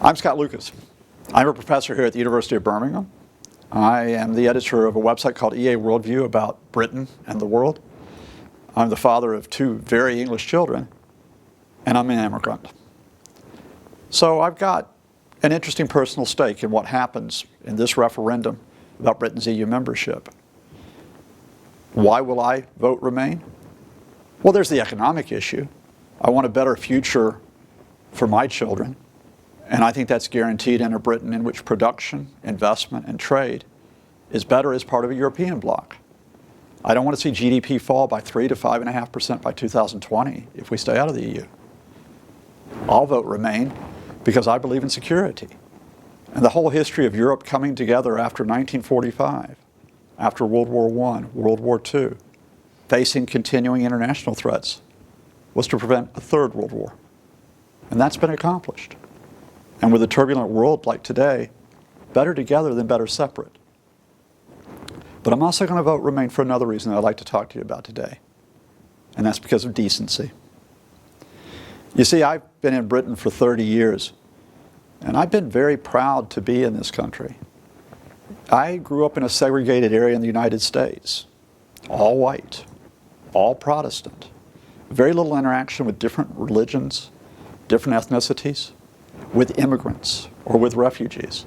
I'm Scott Lucas. I'm a professor here at the University of Birmingham. I am the editor of a website called EA Worldview about Britain and the world. I'm the father of two very English children, and I'm an immigrant. So I've got an interesting personal stake in what happens in this referendum about Britain's EU membership. Why will I vote Remain? Well, there's the economic issue. I want a better future for my children. And I think that's guaranteed in a Britain in which production, investment, and trade is better as part of a European bloc. I don't want to see GDP fall by 3 to 5.5% by 2020 if we stay out of the EU. I'll vote Remain because I believe in security. And the whole history of Europe coming together after 1945, after World War I, World War II, facing continuing international threats, was to prevent a third World War. And that's been accomplished. And with a turbulent world like today, better together than better separate. But I'm also going to vote Remain for another reason that I'd like to talk to you about today. And that's because of decency. You see, I've been in Britain for 30 years, and I've been very proud to be in this country. I grew up in a segregated area in the United States, all white, all Protestant, very little interaction with different religions, different ethnicities, with immigrants or with refugees.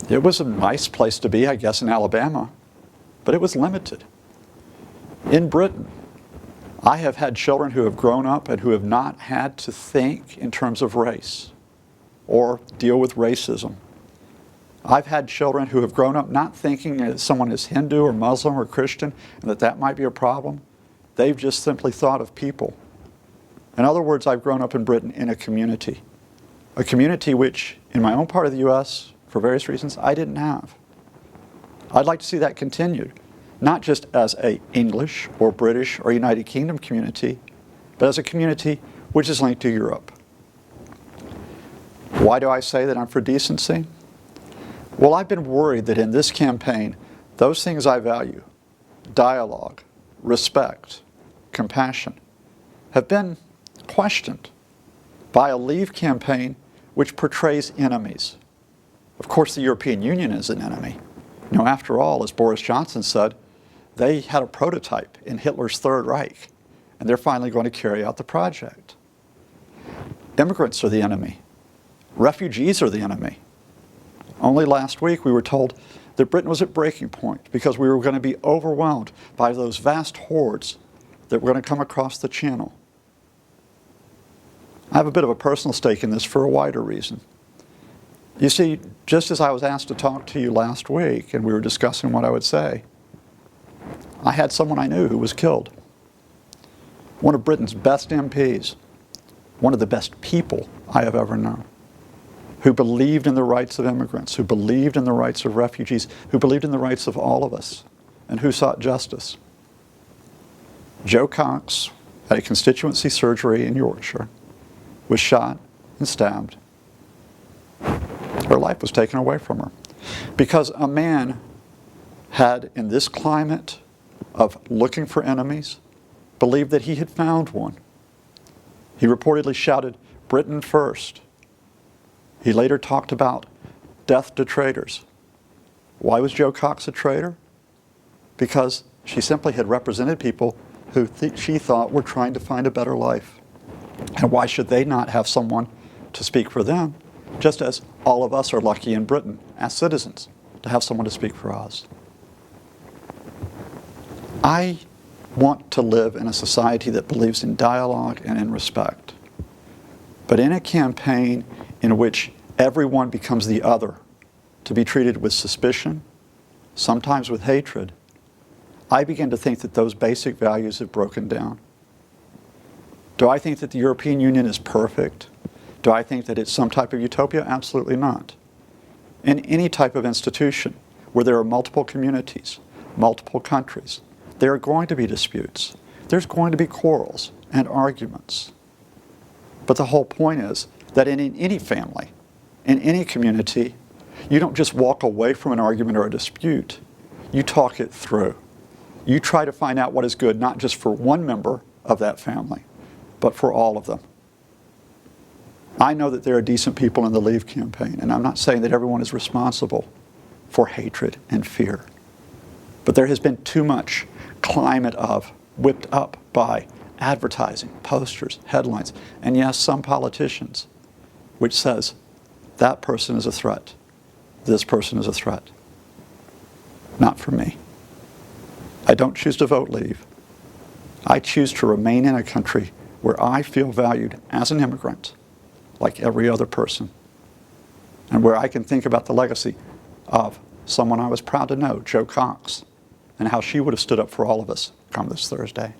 It was a nice place to be, I guess, in Alabama, but it was limited. In Britain, I have had children who have grown up and who have not had to think in terms of race or deal with racism. I've had children who have grown up not thinking that someone is Hindu or Muslim or Christian and that might be a problem. They've just simply thought of people. In other words, I've grown up in Britain in a community which, in my own part of the U.S., for various reasons, I didn't have. I'd like to see that continued, not just as an English or British or United Kingdom community, but as a community which is linked to Europe. Why do I say that I'm for decency? Well, I've been worried that in this campaign, those things I value, dialogue, respect, compassion, have been questioned by a Leave campaign which portrays enemies. Of course, the European Union is an enemy. You know, after all, as Boris Johnson said, they had a prototype in Hitler's Third Reich, and they're finally going to carry out the project. Immigrants are the enemy. Refugees are the enemy. Only last week we were told that Britain was at breaking point because we were going to be overwhelmed by those vast hordes that were going to come across the channel. I have a bit of a personal stake in this for a wider reason. You see, just as I was asked to talk to you last week and we were discussing what I would say, I had someone I knew who was killed. One of Britain's best MPs, one of the best people I have ever known, who believed in the rights of immigrants, who believed in the rights of refugees, who believed in the rights of all of us, and who sought justice. Joe Cox, at a constituency surgery in Yorkshire, was shot and stabbed. Her life was taken away from her because a man had, in this climate of looking for enemies, believed that he had found one. He reportedly shouted, "Britain first." He later talked about death to traitors. Why was Joe Cox a traitor? Because she simply had represented people who she thought were trying to find a better life. And why should they not have someone to speak for them, just as all of us are lucky in Britain as citizens to have someone to speak for us? I want to live in a society that believes in dialogue and in respect. But in a campaign in which everyone becomes the other, to be treated with suspicion, sometimes with hatred, I begin to think that those basic values have broken down. Do I think that the European Union is perfect? Do I think that it's some type of utopia? Absolutely not. In any type of institution where there are multiple communities, multiple countries, there are going to be disputes. There's going to be quarrels and arguments. But the whole point is that in any family, in any community, you don't just walk away from an argument or a dispute. You talk it through. You try to find out what is good, not just for one member of that family, but for all of them. I know that there are decent people in the Leave campaign, and I'm not saying that everyone is responsible for hatred and fear. But there has been too much climate of, whipped up by advertising, posters, headlines, and yes, some politicians, which says, that person is a threat, this person is a threat. Not for me. I don't choose to vote Leave. I choose to remain in a country where I feel valued as an immigrant, like every other person, and where I can think about the legacy of someone I was proud to know, Jo Cox, and how she would have stood up for all of us come this Thursday.